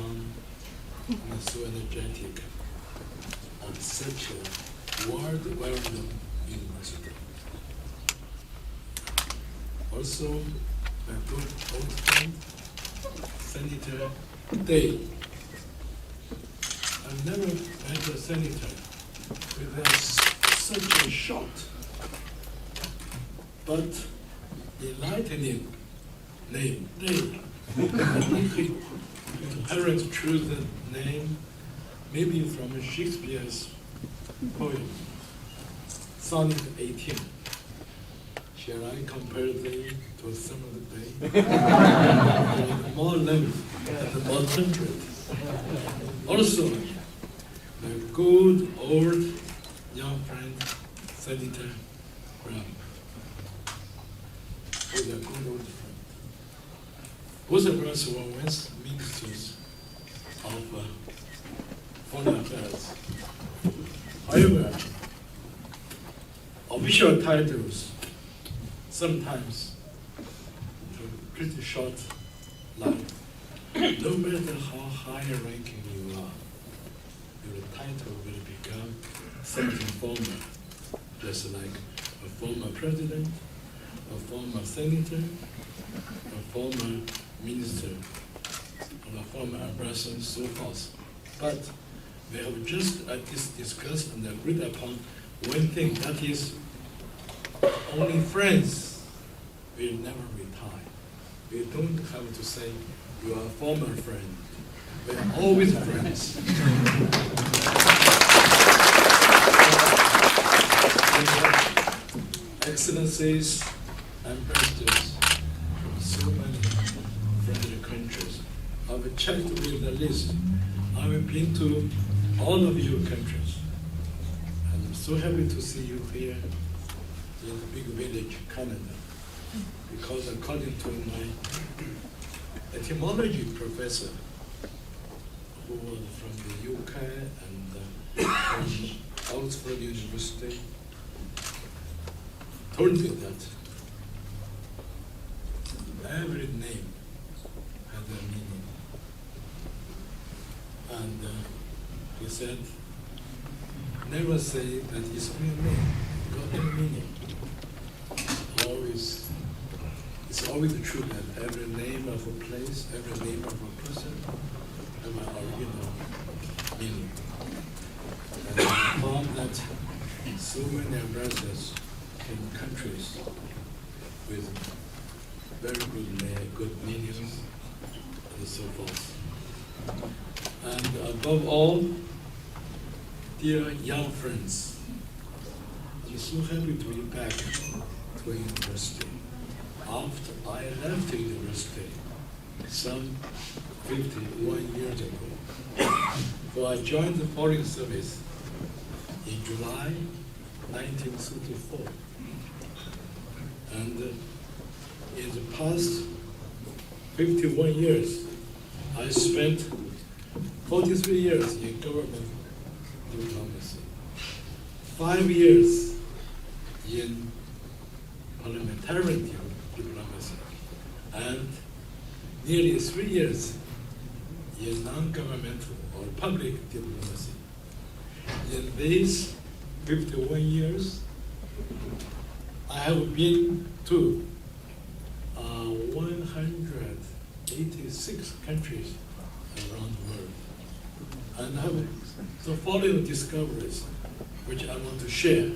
young and so energetic at such a world-well-known university. Also, my good old friend, Senator Day. I've never met a senator with such a short but enlightening name, Day. Parents choose the name maybe from Shakespeare's poem, Sonnet 18. Shall I compare thee to a summer day? More length and more temperate. Also, the good old young friend, Senator Graham, who's a good old friend. Both of us were once ministers of foreign affairs. However, official titles sometimes have a pretty short life. No matter how high ranking you are, your title will become something formal, just like a former president, a former senator, a former minister, and a former ambassador, and so forth. But we have just discussed and agreed upon one thing, that is, only friends will never retire. We don't have to say you are a former friend. We are always friends. Excellencies, ambassadors from so many friendly countries. I've checked with the list. I've been to all of your countries. And I'm so happy to see you here in the big village, Canada. Because according to my etymology professor, who was from the UK and from Oxford University, told me that every name has a meaning. And he said, never say that it's real name, got no meaning. It's always true that every name of a place, every name of a person, have an original meaning. And I found that so many ambassadors in countries with very good meanings and so forth. And above all, dear young friends, I'm so happy to be back to university. After I left the university some 51 years ago, so I joined the Foreign Service in July 1934. And in the past 51 years, I spent 43 years in government diplomacy, 5 years in parliamentarian diplomacy, and nearly 3 years in non-governmental or public diplomacy. In these 51 years, I have been to 186 countries around the world, and have the following discoveries which I want to share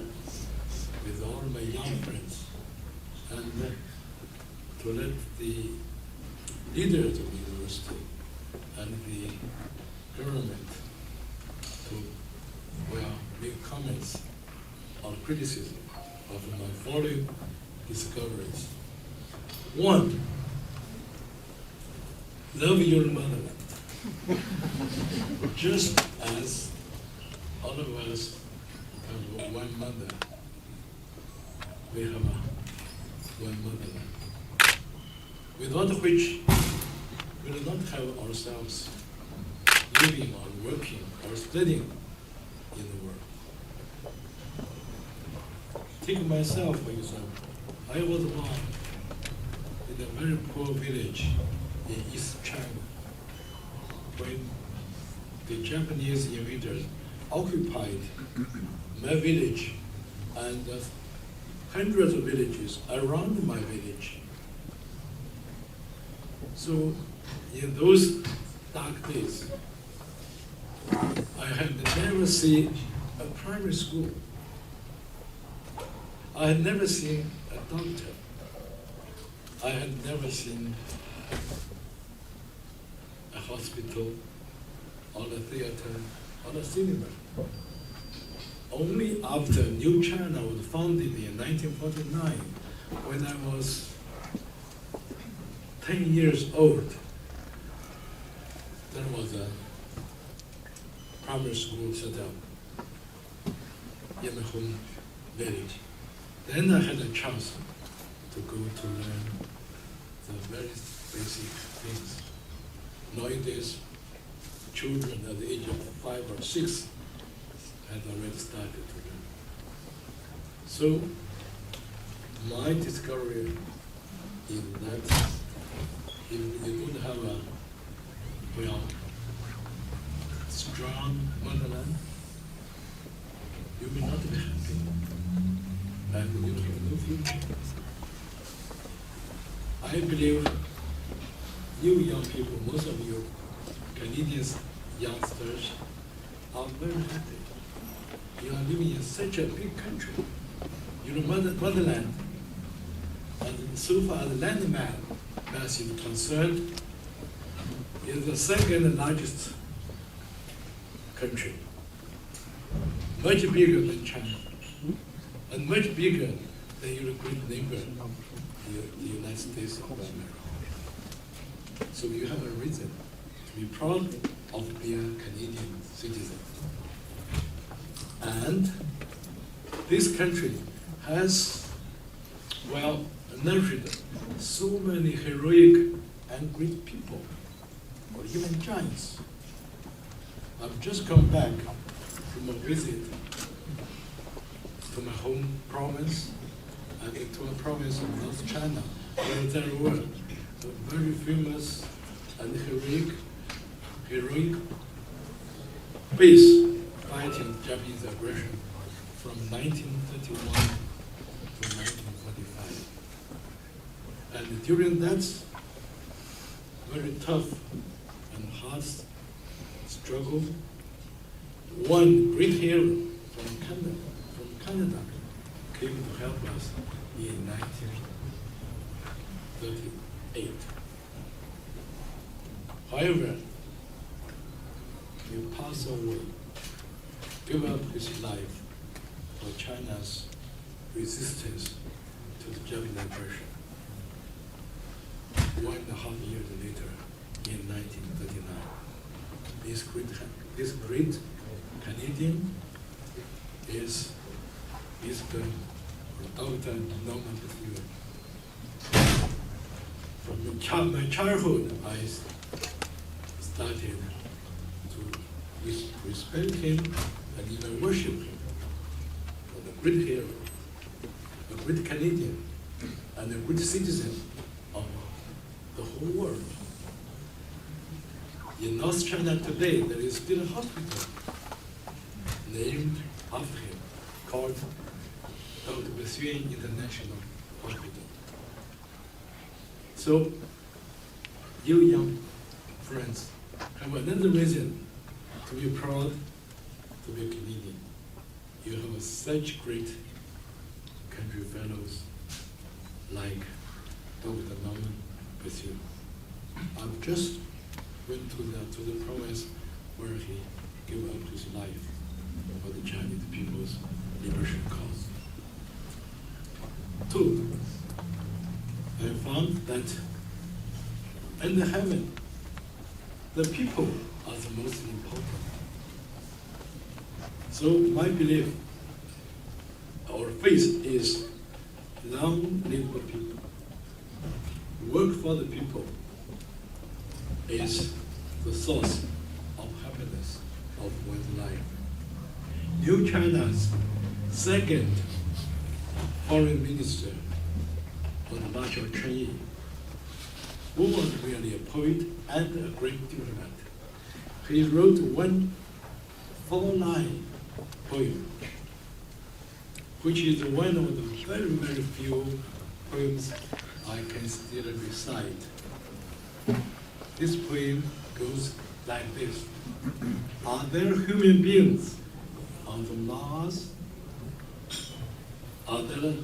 with all my young friends, and to let the leaders of the university and the government to make comments or criticism of my following discoveries. 1, love your motherland. Just as all of us have one mother, we have one motherland, without which we will not have ourselves living or working or studying in the world. Take myself, for example. I was born in a very poor village in East China. when the Japanese invaders occupied my village and hundreds of villages around my village. So in those dark days, I had never seen a primary school. I had never seen a doctor. I had never seen a hospital or a theater or a cinema. Only after New China was founded in 1949, when I was 10 years old, there was a primary school set up in my home village. Then I had a chance to go to learn the very basic things. Nowadays, children at the age of 5 or 6 had already started to learn. So my discovery is that if you don't have a strong motherland, you will not be happy, and you have no future. I believe you young people, most of you Canadians, youngsters, are very happy. You are living in such a big country. Your motherland, and so far as land mass is concerned, is the second largest country, much bigger than China, and much bigger than your great neighbor, the United States of America. So you have a reason to be proud of being a Canadian citizen. And this country has, nourished so many heroic and great people, or even giants. I've just come back from a visit to my home province and to a province of North China, where there were very famous and heroic base fighting Japanese aggression from 1931 to 1945. And during that very tough and hard struggle, one great hero from Canada came to help us in 1938. However, he passed away, gave up his life for China's resistance to the Japanese aggression. 1.5 years later, in 1939, this great Canadian is Dr. Norman Bethune. From my childhood, I started to respect him and even worship him as a great hero, a great Canadian, and a great citizen of the whole world. In North China today, there is still a hospital named after him, called Dr. Bethune International Hospital. So, you young friends have another reason to be proud to be a Canadian. You have such great country fellows like Dr. Norman Bethune. I've just went to the province where he gave up his life for the Chinese people's liberation cause. Two, I found that in the heaven, the people are the most important. So my belief, our faith is long live the people. Work for the people is the source of happiness of one's life. New China's second foreign minister was Marshal Chen Yi, who was really a poet and a great diplomat. he wrote one 4-line poem, which is one of the very, very few poems I can still recite. This poem goes like this. Are there human beings on the Mars? Are there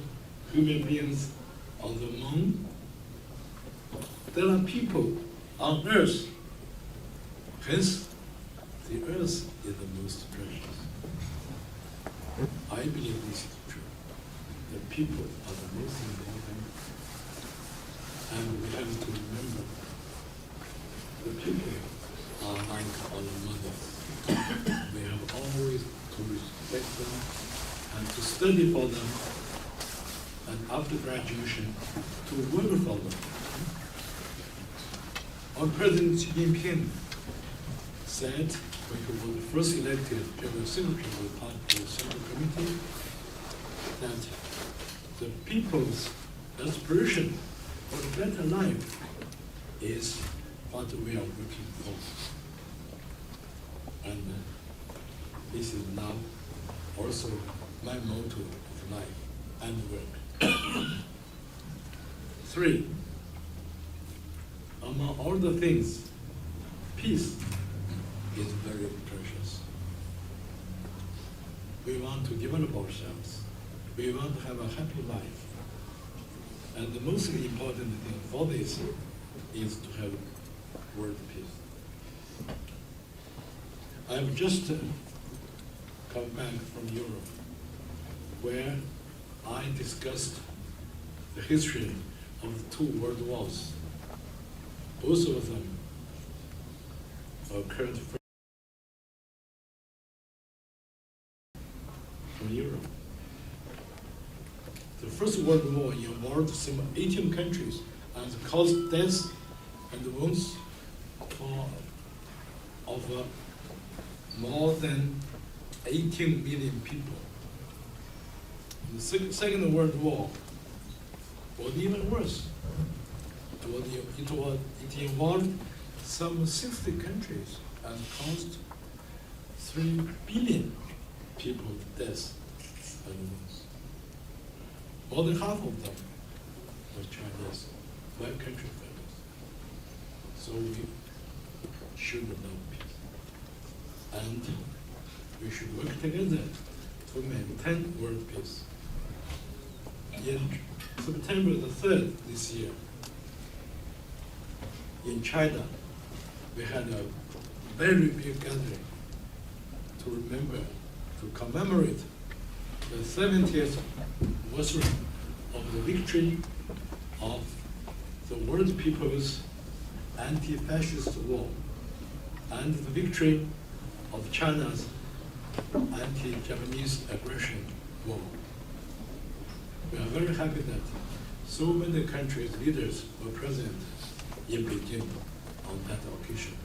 human beings on the moon? There are people on Earth. Hence, the Earth is the most precious. I believe this is true. The people are the most important. And we have to remember the people are like our mothers. We have always to respect them and to study for them, and after graduation, to work for them. Our President Xi Jinping said, when he was first elected General Secretary of the Central Committee, that the people's aspiration for a better life is what we are working for. And this is now also my motto of life and work. 3, among all the things, peace is very precious. We want to develop ourselves. We want to have a happy life. And the most important thing for this is to have world peace. I've just come back from Europe, where I discussed the history of the 2 world wars. Both of them occurred from Europe. The First World War involved some 18 countries and caused deaths and wounds of more than 18 million people. The Second World War was even worse. It involved some 60 countries and caused 3 billion people's deaths and wounds. More than half of them were Chinese, white country fellows. So we should know peace. And we should work together to maintain world peace. In September the 3rd this year, in China, we had a very big gathering to remember, to commemorate the 70th anniversary of the victory of the world people's anti-fascist war and the victory of China's anti-Japanese aggression war. We are very happy that so many countries' leaders were present in Beijing on that occasion.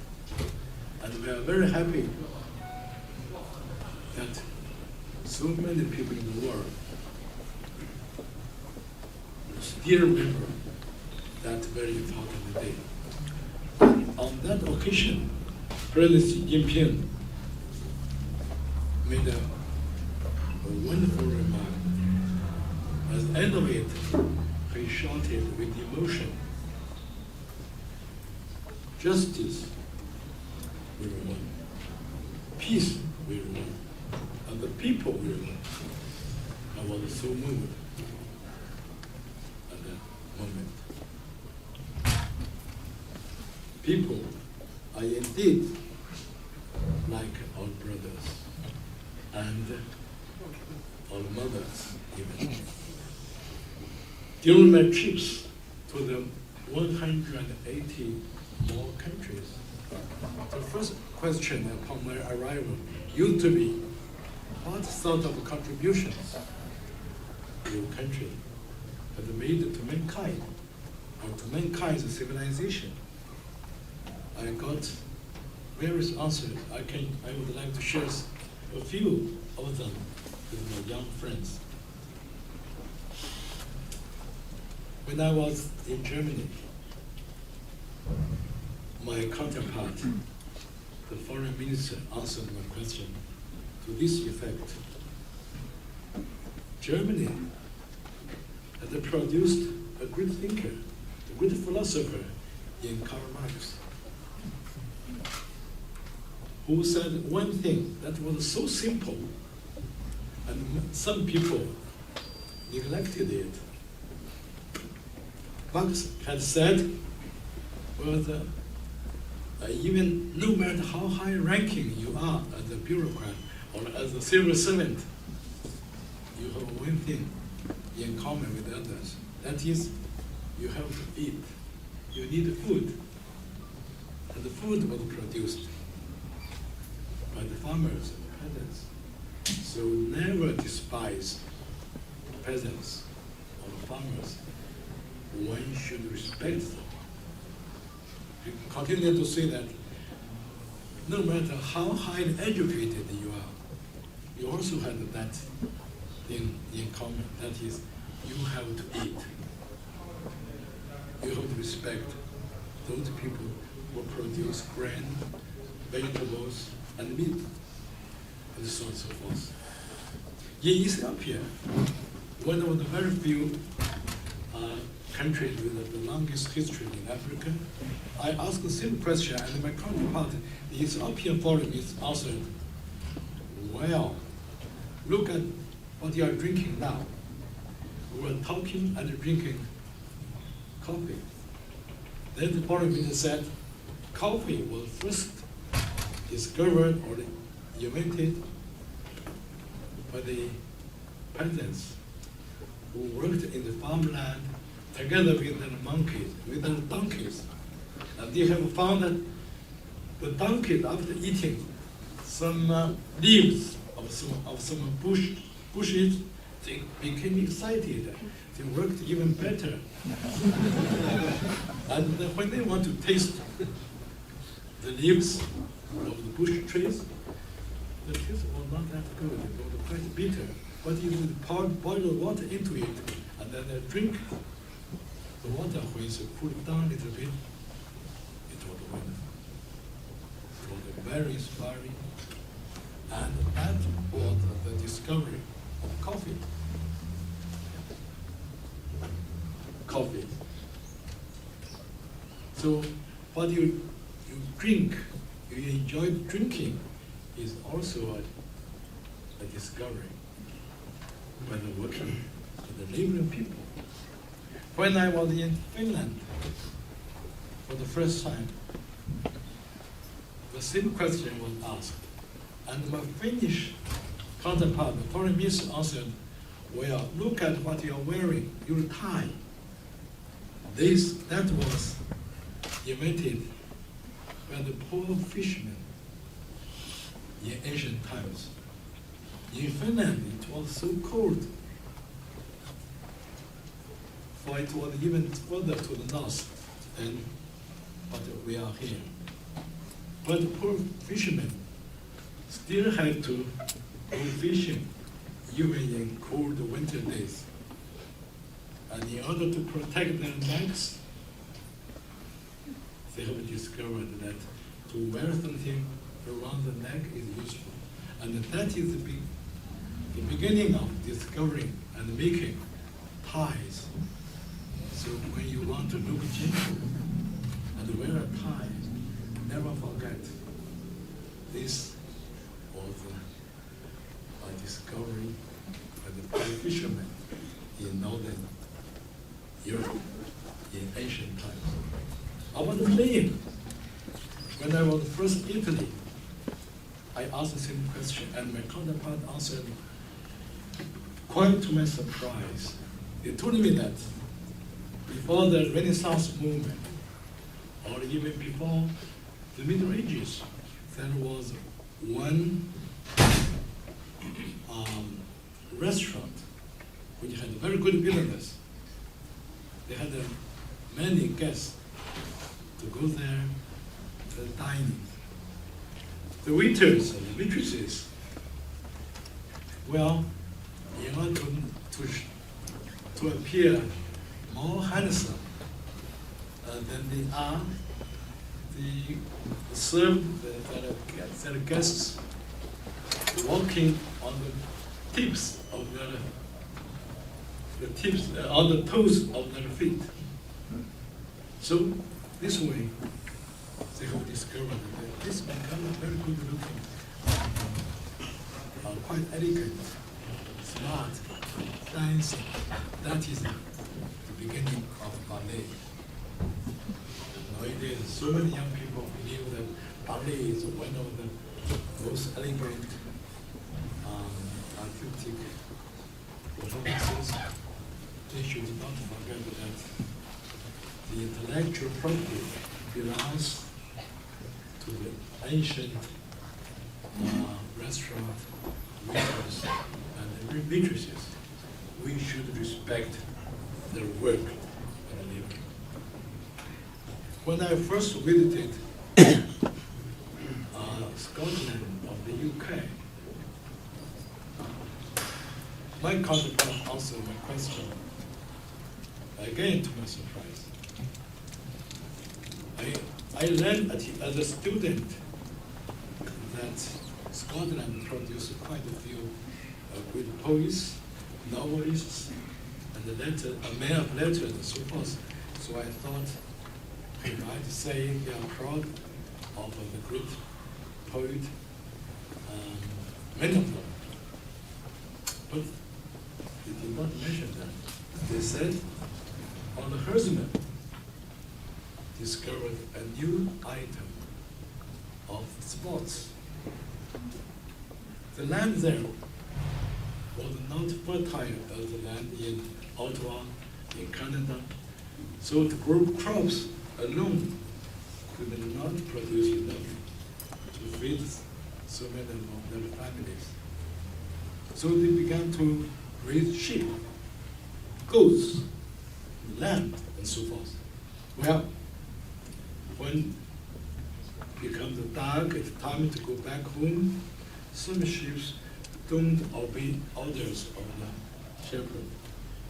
And we are very happy that so many people in the world still remember that very important day. On that occasion, President Xi Jinping made a wonderful remark. At the end of it, he shouted with emotion, "Justice will win, peace will win, and the people will win." I was so moved at that moment. People are indeed like our brothers and our mothers even. During my trips to the 180 more countries, the first question upon my arrival used to be, what sort of contributions your country has made to mankind, or to mankind's civilization? I got various answers. I would like to share a few of them with my young friends. When I was in Germany, my counterpart the foreign minister answered my question to this effect. Germany had produced a great thinker, a great philosopher in Karl Marx, who said one thing that was so simple, and some people neglected it. Marx had said, well, even no matter how high ranking you are as a bureaucrat or as a civil servant, you have one thing in common with others. That is, you have to eat. You need food. And the food was produced by the farmers and the peasants. So never despise peasants or farmers. One should respect them. You continue to say that no matter how highly educated you are, you also have that thing in common. That is, you have to eat. You have to respect those people who produce grain, vegetables, and meat, and so on and so forth. In Ethiopia, one of the very few countries with the longest history in Africa, I asked the same question, and my counterpart, the Ethiopian foreign minister, answered, well, look at what you are drinking now. We were talking and drinking coffee. Then the foreign minister said, coffee was first discovered or invented by the peasants who worked in the farmland together with their monkeys, with their donkeys. And they have found that the donkeys, after eating some leaves of some bushes, they became excited. They worked even better. And when they want to taste the leaves of the bush trees, the taste was not that good. It was quite bitter. But you would boil the water into it, and then they drink the water. When you cool it down a little bit, it was wonderful. It was very inspiring. And that was the discovery of coffee. Coffee. So what you drink, you enjoy drinking, is also a discovery by the working, by the laboring people. When I was in Finland for the first time, the same question was asked. And my Finnish counterpart, the foreign minister, answered, well, look at what you're wearing, your tie. That was invented by the poor fishermen in ancient times. In Finland, it was so cold, for it was even further to the north than what we are here. But the poor fishermen still had to go fishing, even in cold winter days. And in order to protect their necks, they have discovered that to wear something around the neck is useful. And that is the beginning of discovering and making ties. So when you want to look gentle and wear a tie, never forget this was a discovery by the poor fishermen in northern Europe in ancient times. I was playing. When I was first in Italy, I asked the same question, and my counterpart answered, quite to my surprise. They told me that before the Renaissance movement, or even before the Middle Ages, there was one restaurant which had very good business. They had many guests to go there for dining. The waiters and the waitresses, well, in order to appear more handsome than they are, served their guests walking on the tips of on the toes of their feet. So this way, they have discovered that this become very good looking, quite elegant, smart, dancing. That is the beginning of ballet. Nowadays, so many young people believe that ballet is one of the most elegant artistic performances. They should not forget that the intellectual property belongs to the ancient restaurant waiters and waitresses. We should respect their work and living. When I first visited Scotland of the UK, my counterpart answered my question again to my surprise. I learned as a student that Scotland produced quite a few great poets, novelists, and men of letters and so forth. So I thought I might say they are proud of the great poet, many of them. But they did not mention that. They said, on the herdsman discovered a new item of sports. The land there was not fertile as the land in Ottawa, in Canada, so to grow crops alone could not produce enough to feed so many of their families. So they began to raise sheep, goats, lamb, and so forth. Well, when it becomes dark, it's time to go back home. Some sheep don't obey orders of the shepherd.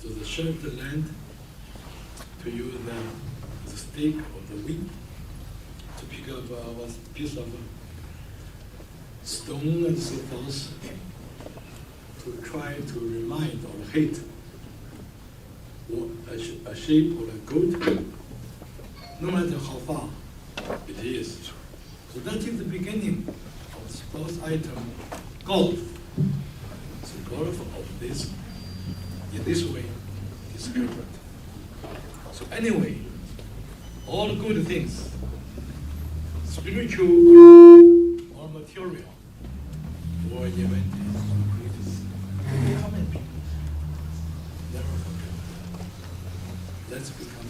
So they shepherd the land to use the stick of the wheat to pick up a piece of stone and so forth to try to remind or hate a sheep or a goat, no matter how far it is. So that is the beginning of the sports item, golf. So golf of this, in this way, discovered. So anyway, all good things, spiritual or material, or invented, it common people. Never forget that. Let's become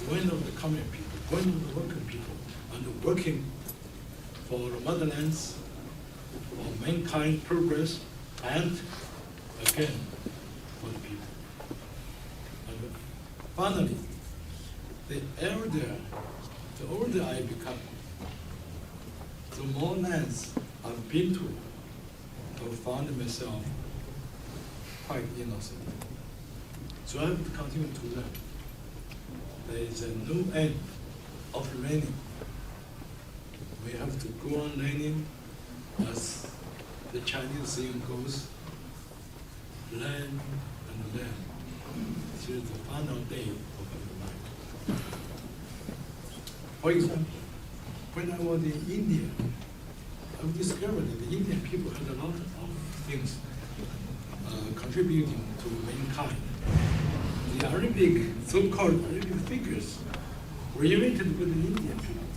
one of the common people, one of the working people, and working for motherlands, for mankind progress, and again, for the people. And finally, the older I become, the more lands I've been to, I've found myself quite innocent. So I have to continue to learn. There is no end of learning. We have to go on learning as the Chinese saying goes, learn and learn till the final day of our life. For example, when I was in India, I discovered that the Indian people had a lot of things contributing to mankind. The Arabic, so-called Arabic figures were invented by the Indian people.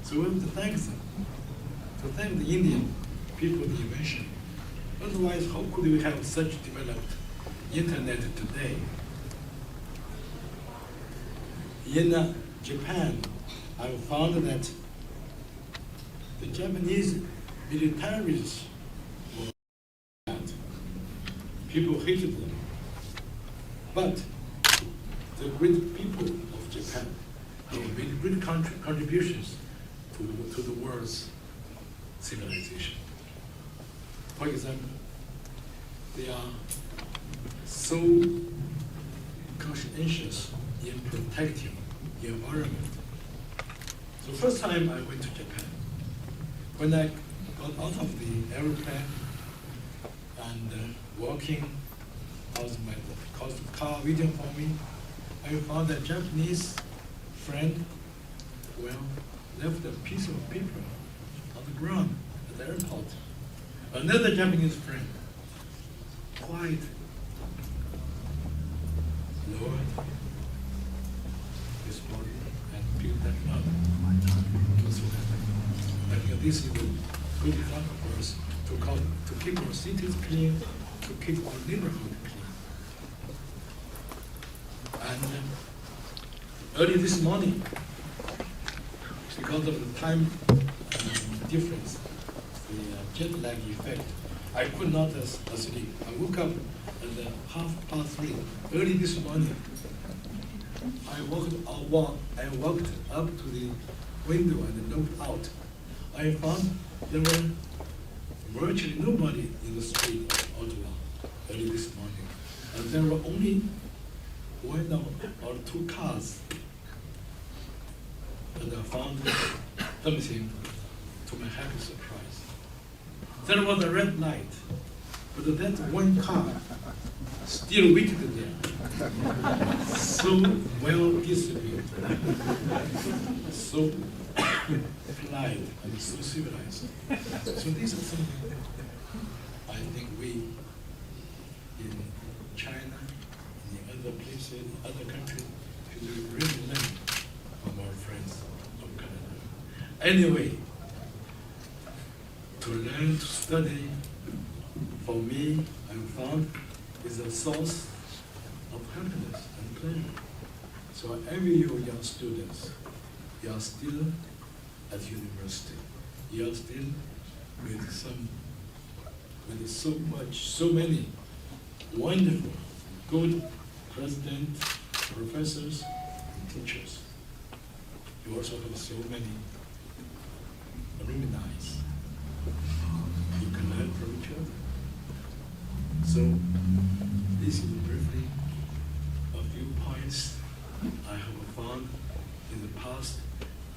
So we have to thank them, to thank the Indian people for the invention. Otherwise, how could we have such developed internet today? In Japan, I found that the Japanese militaries were bad. People hated them. But the great people of Japan have made great contributions to the world's civilization. For example, they are so conscientious in protecting the environment. So first time I went to Japan, when I got out of the airplane and walking out my car waiting for me, I found a Japanese friend, left a piece of paper on the ground at the airport. Another Japanese friend, quiet, lowered his body and picked that up. It was so happy. I think this is a good example for us to keep our cities clean, to keep our neighborhood clean. And early this morning, because of the time difference, the jet lag effect, I could not sleep. I woke up at 3:30. Early this morning, I walked up to the window and looked out. I found there were virtually nobody in the street of Ottawa early this morning. And there were only one or two cars. And I found something to my happy surprise. There was a red light, but that one car still waited there. So well distributed, so polite, and so civilized. So this is something I think we in China, in other places, other countries, should really learn from our friends from Canada. Anyway, to learn, to study, for me, I found is a source of happiness and pleasure. So every you young students, you are still at university. You are still with so many wonderful, good presidents, professors, and teachers. You also have so many alumni. You can learn from each other. So this is briefly a few points I have found in the past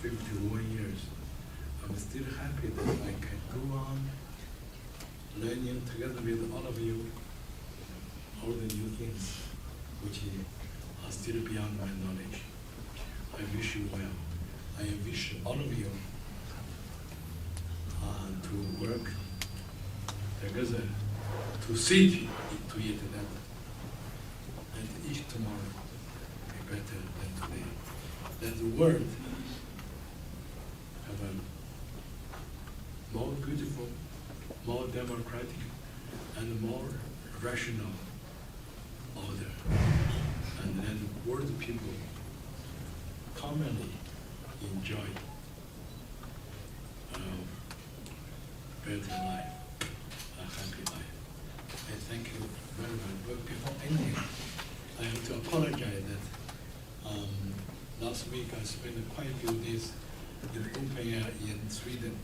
51 years. I'm still happy that I can go on learning together with all of you all the new things which are still beyond my knowledge. I wish you well. I wish all of you to work together to see to it that each tomorrow be better than today. That the world have a more beautiful, more democratic, and more rational order. And then world people commonly enjoy better life, a happy life. I thank you very much. But before ending, I have to apologize that last week I spent quite a few days in open air in Sweden,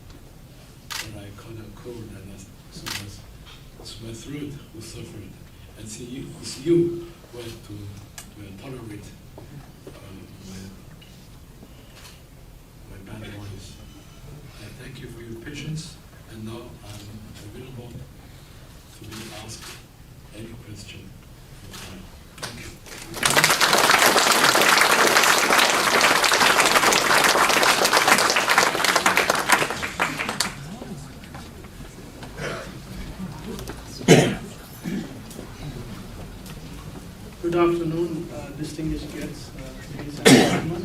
where I caught a cold and so my throat was suffered. And it's you who have to tolerate my bad voice. I thank you for your patience, and now I'm available to be asked any question. Thank you. Good afternoon, distinguished guests, ladies and gentlemen.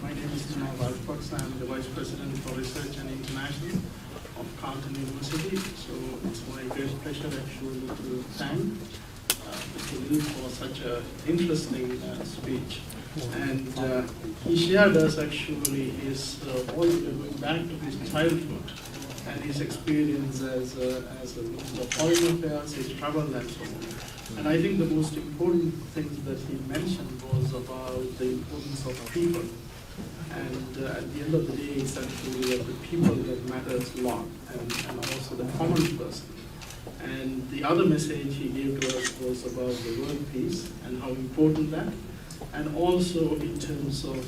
My name is Vinay Rajpaksa. I'm the Vice President for Research and International of Carleton University. So it's my great pleasure actually to thank Mr. Liu for such an interesting speech. And he shared us actually his all going back to his childhood and his experience as a foreign affairs, his travel and so on. And I think the most important things that he mentioned was about the importance of people. And at the end of the day, it's actually the people that matters a lot, and also the common person. And the other message he gave to us was about the world peace and how important that, and also in terms of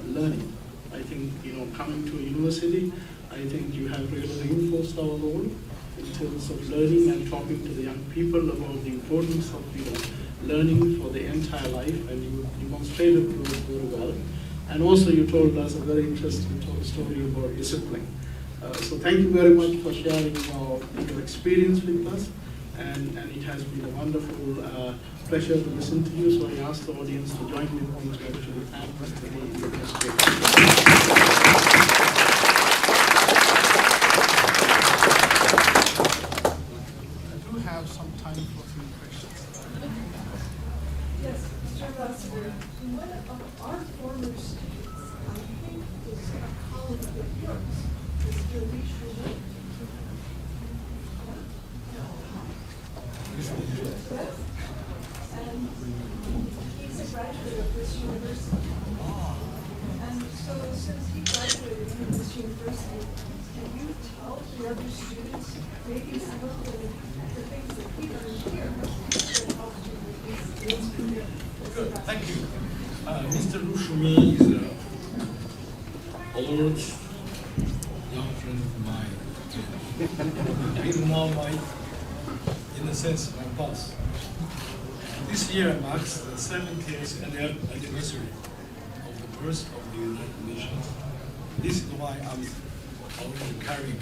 learning. I think, coming to a university, I think you have really reinforced our role in terms of learning and talking to the young people about the importance of, learning for the entire life, and you demonstrated those very well. And also you told us a very interesting story about discipline. So thank you very much for sharing your experience with us, and it has been a wonderful pleasure to listen to you. So I ask the audience to join with me to actually thank Mr. Lee in the I do have some time for a few questions. Yes, Mr. Ambassador, one of our former students, I think, is a colleague of yours, Mr. Lee Shu. Yes. And he's a graduate of this university. And so since he graduated from this university, can you tell the other students maybe some of the things that he learned here that helped you with these skills? Good, thank you. Mr. Lu Shumi is an old young friend of mine. He's now in a sense, my boss. This year marks the 70th anniversary of the birth of the United Nations. This is why I'm already carrying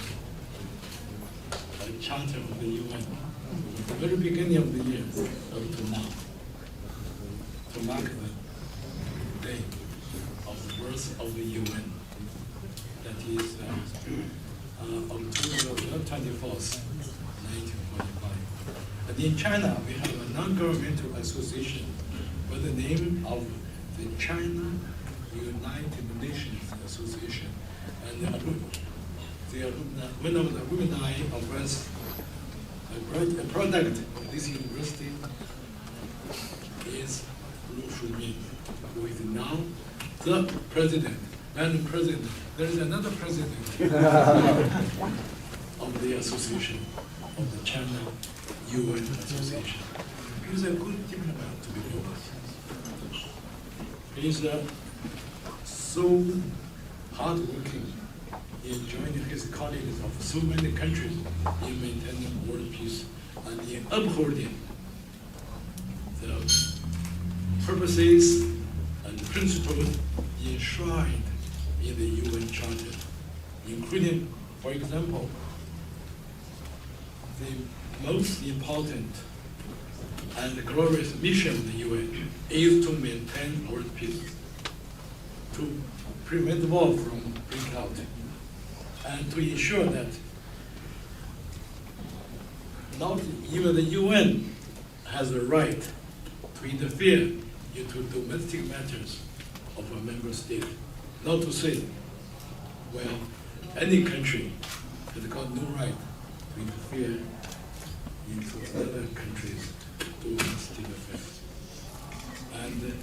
a charter of the UN at the very beginning of the year up to now, to mark the day of the birth of the UN. That is October 24th, 1945. And in China, we have a non-governmental association by the name of the China United Nations Association. And one of the alumni of us, a product of this university is Lu Shumin, who is now the president. And the president, there is another president of the association, of the China UN Association. He's a good diplomat, to be honest. He's so hardworking in joining his colleagues of so many countries in maintaining world peace and in upholding the purposes and principles enshrined in the UN Charter, including, for example, the most important and glorious mission of the UN is to maintain world peace, to prevent war from breaking out, and to ensure that not even the UN has a right to interfere into domestic matters of a member state. Not to say, well, any country has got no right to interfere into other countries' domestic affairs. And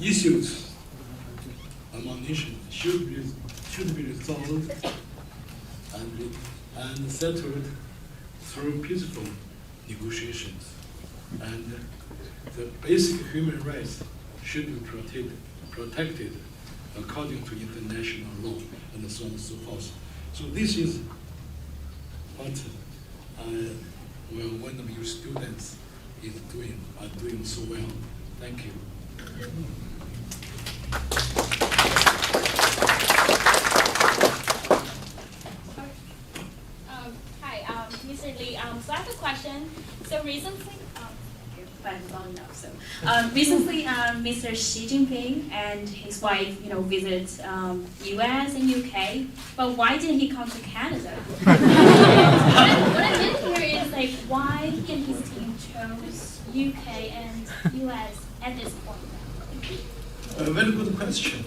issues among nations should be resolved and settled through peaceful negotiations. And the basic human rights should be protected according to international law, and so on and so forth. So this is what one of your students are doing so well. Thank you. Hi, Mr. Lee. So I have a question. So recently, recently, Mr. Xi Jinping and his wife, visited U.S. and U.K. But why didn't he come to Canada? what I meant here is why he and his team chose U.K. and U.S. at this point? A very good question.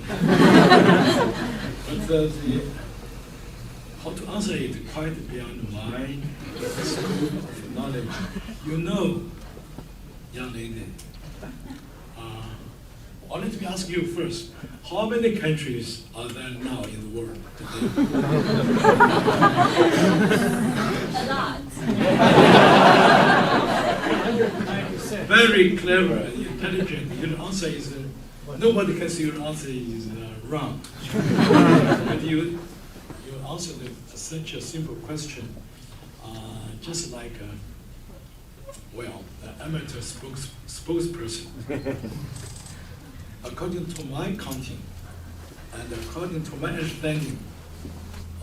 But how to answer it quite beyond my scope of knowledge. You know, young lady, let me ask you first, how many countries are there now in the world today? A lot. Very clever and intelligent. Your answer is, nobody can say your answer is wrong. But you answered such a simple question, just like the amateur spokesperson. According to my counting, and according to my understanding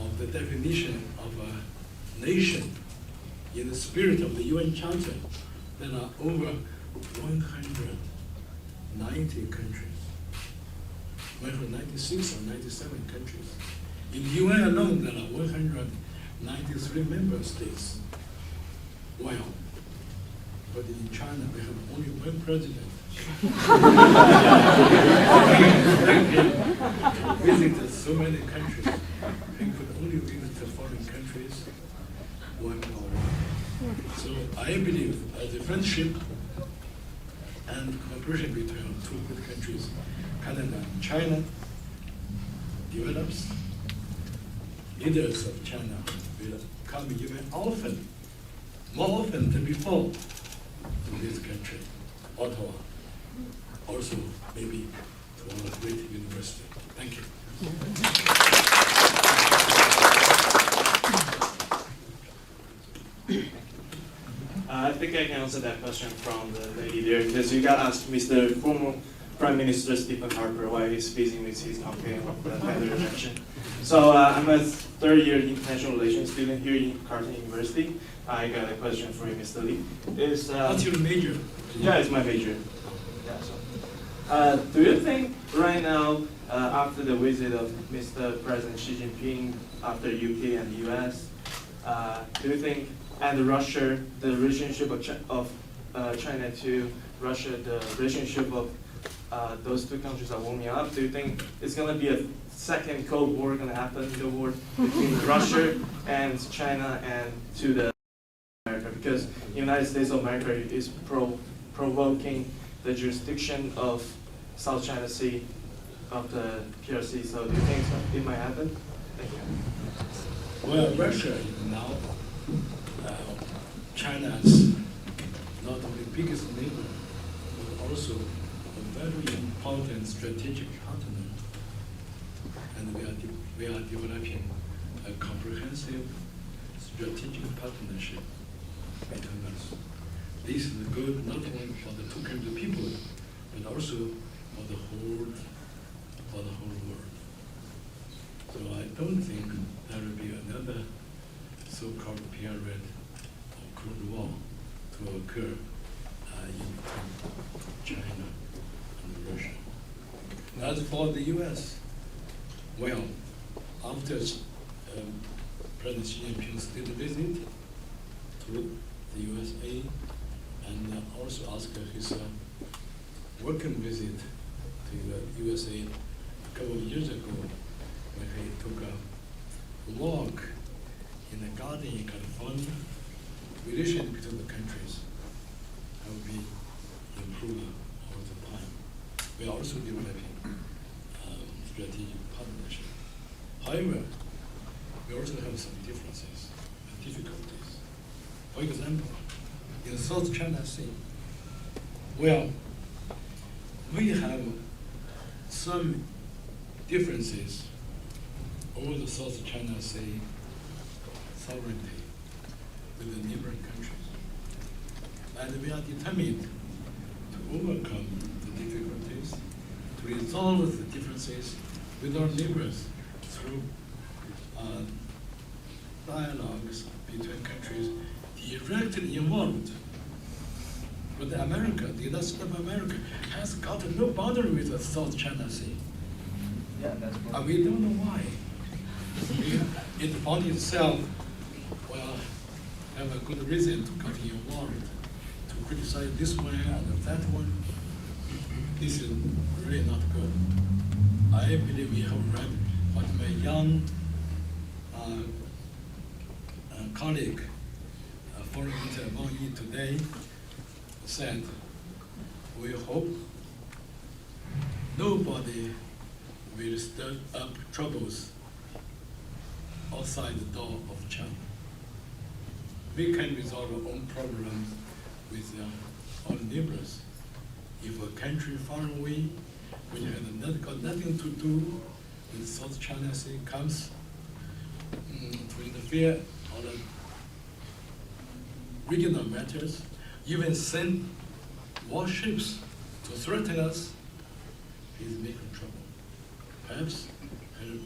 of the definition of a nation in the spirit of the UN Charter, there are over 190 countries, 196 or 97 countries. In the UN alone, there are 193 member states. Well, but in China, we have only one president. Visited so many countries. He could only visit foreign countries one hour. So I believe the friendship and cooperation between two good countries, Canada and China, develops. Leaders of China will come even often, more often than before, to this country, Ottawa. Also, maybe to our great university. Thank you. I think I can answer that question from the lady there, because you got asked Mr. former Prime Minister Stephen Harper why he's busy with his campaign of the federal election. So I'm a third-year international relations student here in Carleton University. I got a question for you, Mr. Lee. What's your major? Yeah, it's my major. Yeah, so. Do you think right now, after the visit of Mr. President Xi Jinping after UK and the US, do you think, and Russia, the relationship of China to Russia, the relationship of those two countries are warming up? Do you think it's going to be a second Cold War going to happen in the war between Russia and China and to the America? Because the United States of America is provoking the jurisdiction of South China Sea of the PRC. So do you think it might happen? Thank you. Well, Russia is now China's not only biggest neighbor, but also a very important strategic partner. And we are developing a comprehensive strategic partnership between us. This is good not only for the two country people, but also for the whole world. So I don't think there will be another so-called period of Cold War to occur in between China and Russia. As for the U.S., well, after President Xi Jinping's state visit to the USA, and also after his working visit to the USA a couple of years ago, when he took a walk in a garden in California, relations between the countries have been improving all the time. We are also developing strategic partnership. However, we also have some differences and difficulties. For example, in the South China Sea, well, we have some differences over the South China Sea sovereignty with the neighboring countries. And we are determined to overcome the difficulties, to resolve the differences with our neighbors through dialogues between countries directly involved. But America, the United States of America, has got no boundary with the South China Sea. Yeah, that's right. We don't know why. It found itself, well, have a good reason to get involved, to criticize this one and that one. This is really not good. I believe we have read what my young colleague, Foreign Minister Wang Yi today said, we hope nobody will stir up troubles outside the door of China. We can resolve our own problems with our neighbors. If a country far away, which has got nothing to do in South China Sea comes to interfere on the regional matters, even send warships to threaten us, he's making trouble. Perhaps he'll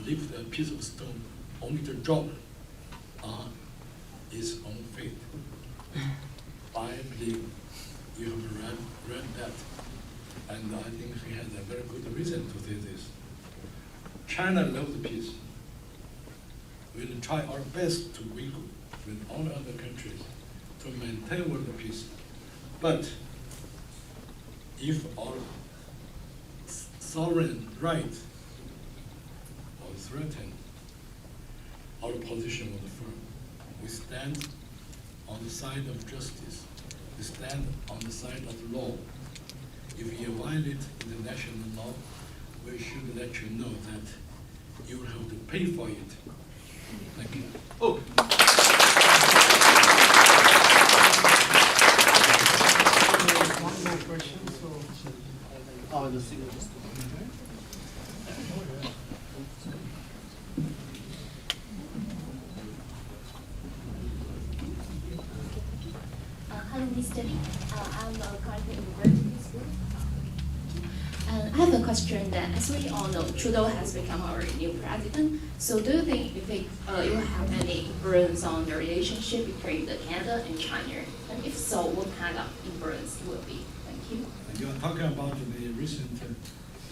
leave a piece of stone only to drop on his own fate. I believe you have read that, and I think he has a very good reason to say this. China loves peace. We will try our best to work with all other countries to maintain world peace. But if our sovereign rights are threatened, our position was firm. We stand on the side of justice. We stand on the side of law. If you violate international law, we should let you know that you will have to pay for it. Thank you. Oh. One more question, so. Oh, the single. Hello, Mr. Lee. I'm currently in graduate school. I have a question that, as we all know, Trudeau has become our new president. So do you think if it will have any influence on the relationship between Canada and China? And if so, what kind of influence it will be? Thank you. You are talking about the recent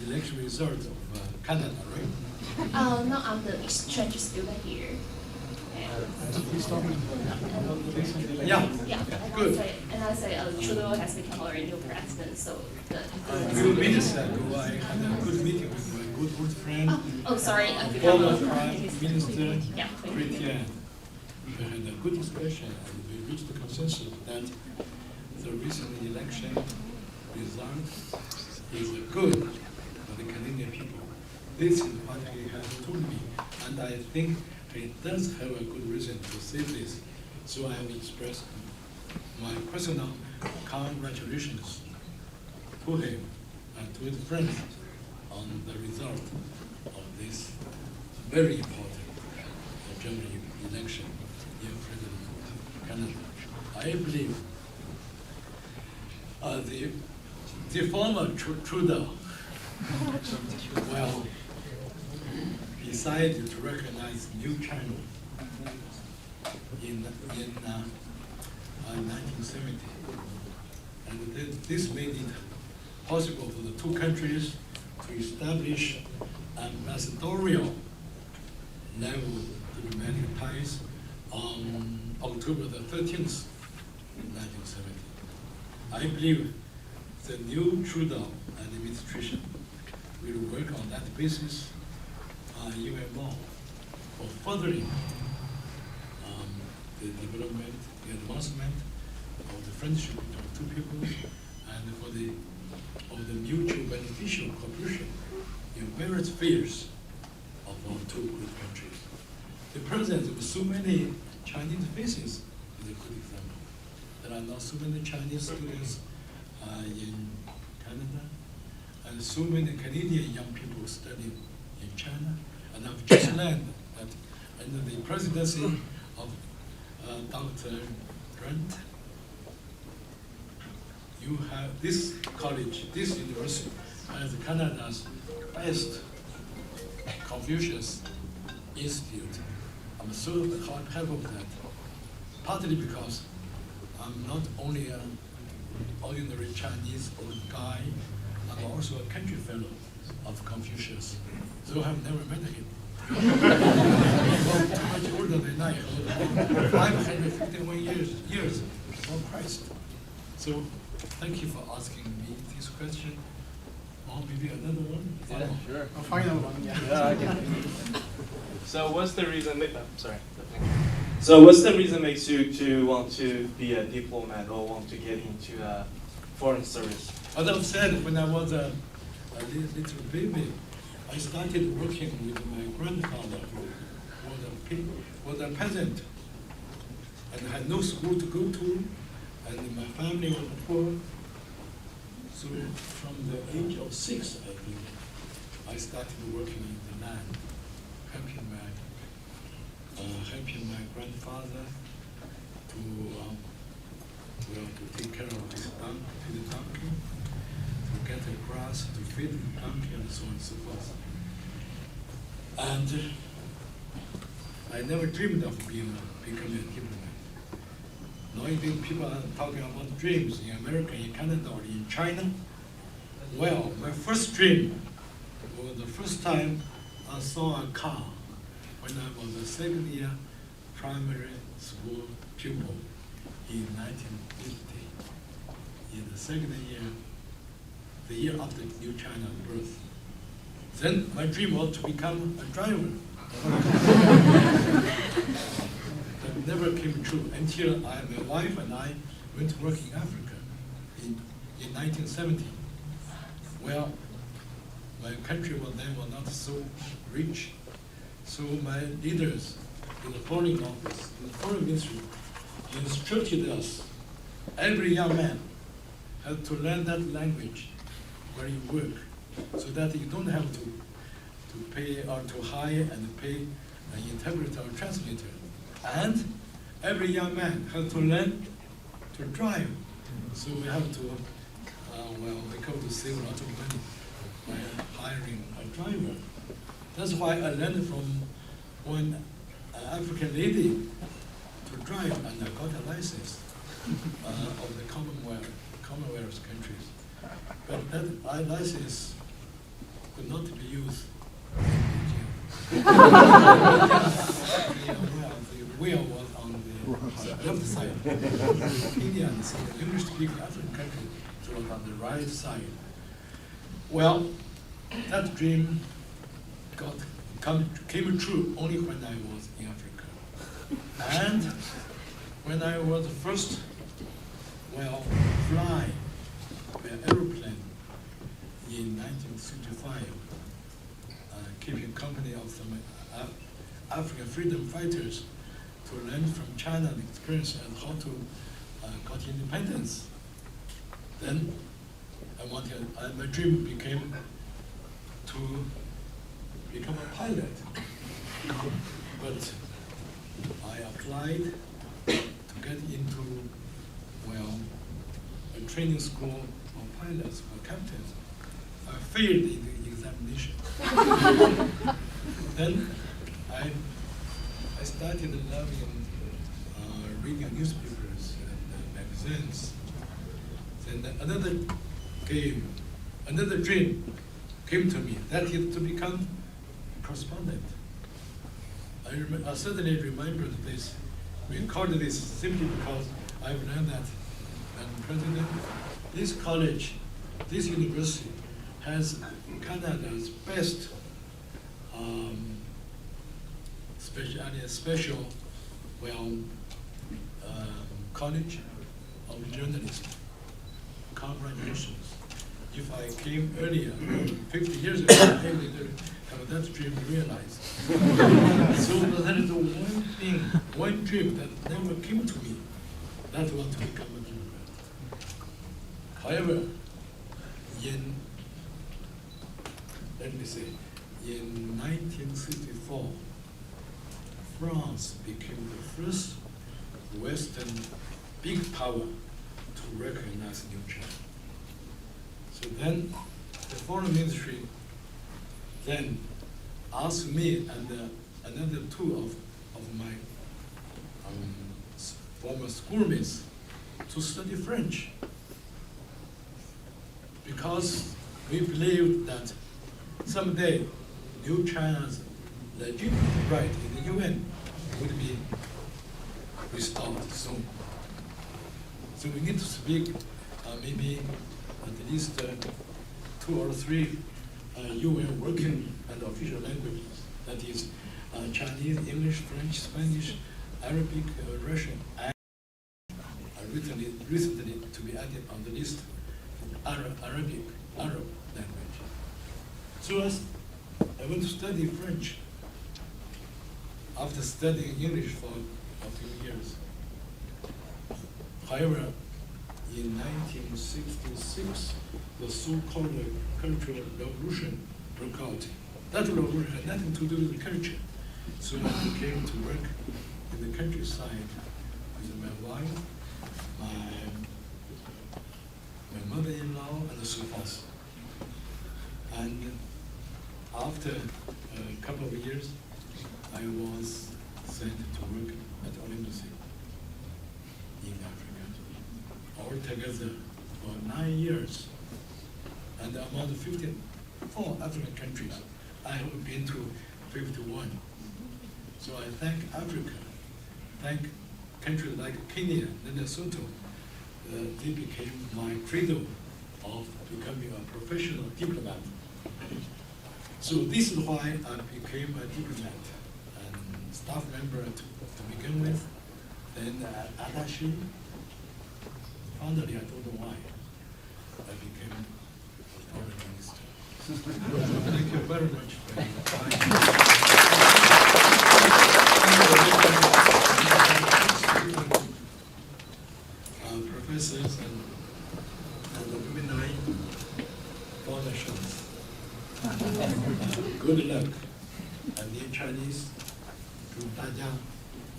election result of Canada, right? No, I'm the exchange student here. Yeah. Yeah, Good. and I say Trudeau has become our new president, so the A few minutes ago, I had a good meeting with my good old friend, oh, sorry, former Prime Minister Yeah. Christian. We had a good discussion and we reached a consensus that the recent election result is good for the Canadian people. This is what he has told me, and I think he does have a good reason to say this. So I have expressed my personal congratulations to him and to his friends on the result of this very important general election in President of Canada. I believe the former Trudeau, well, decided to recognize New China in 1970. And this made it possible for the two countries to establish ambassadorial level diplomatic ties on October the 13th, 1970. I believe the new Trudeau administration will work on that basis even more for furthering the development, the advancement of the friendship between two peoples and for the mutual beneficial cooperation in various spheres of our two great countries. The presence of so many Chinese faces is a good example. There are now so many Chinese students in Canada, and so many Canadian young people studying in China. And I've just learned that under the presidency of Dr. Grant, you have this college, this university, as Canada's best Confucius Institute. I'm so happy of that, partly because I'm not only an ordinary Chinese old guy, I'm also a country fellow of Confucius, though I've never met him. He's much older than I am, 551 years before Christ. So thank you for asking me this question. Or maybe another one? Yeah, sure. A final one, yeah. Yeah, I can. So what's the reason? So what's the reason makes you to want to be a diplomat or want to get into foreign service? As I've said, when I was a little baby, I started working with my grandfather, who was a peasant, and had no school to go to, and my family was poor. So from the age of 6, I think, I started working in the land, helping my grandfather to take care of his donkey, to get the grass to feed the donkey, and so on and so forth. And I never dreamed of becoming a diplomat. Now you think people are talking about dreams in America, in Canada, or in China. Well, my first dream was the first time I saw a car when I was a second year primary school pupil in 1950. In the second year, the year after New China birth. Then my dream was to become a driver. That never came true until my wife and I went to work in Africa in 1970. Well, my country was not so rich, so my leaders in the foreign office, in the foreign ministry, instructed us, every young man has to learn that language where you work, so that you don't have to pay or to hire and pay an interpreter or translator. And every young man has to learn to drive. So we have to, we have to save a lot of money by hiring a driver. That's why I learned from one African lady to drive, and I got a license of the Commonwealth countries. But that license could not be used in Beijing. The wheel was on the left side. India and the English-speaking African country was on the right side. Well, that dream came true only when I was in Africa. And when I was first, fly an aeroplane in 1965, keeping company of some African freedom fighters to learn from China the experience and how to got independence. Then my dream became to become a pilot. But I applied to get into, a training school of pilots or captains. I failed in the examination. Then I started loving reading newspapers and magazines. Then another dream came to me, that is to become a correspondent. I suddenly remembered this. We called this simply because I've learned that President, this college, this university has Canada's best special college of journalism. Congratulations. If I came earlier, 50 years ago, I would have that dream realized. So that is the one dream that never came to me. That was to become a Democrat. However, in 1964, France became the first Western big power to recognize New China. So then, the foreign ministry then asked me and another two of my former schoolmates to study French, because we believed that someday New China's legitimate right in the UN would be restored soon. So we need to speak maybe at least 2 or 3 UN working and official languages. That is Chinese, English, French, Spanish, Arabic, Russian, and recently to be added on the list, Arab language. So I went to study French after studying English for a few years. However, in 1966, the so-called Cultural Revolution broke out That role had nothing to do with the culture. So I came to work in the countryside with my wife, my mother-in-law, and so forth. And after a couple of years, I was sent to work at Olympus in Africa, altogether for 9 years. And among the 54 African countries, I have been to 51. So I thank Africa, thank countries like Kenya and Lesotho. They became my cradle of becoming a professional diplomat. So this is why I became a diplomat and staff member to begin with, then attaché. Finally, I don't know why I became a foreign minister. Thank you very much for your time. Professors and alumni, donations. Good luck. And in Chinese, 祝大家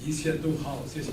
一切都好，谢谢。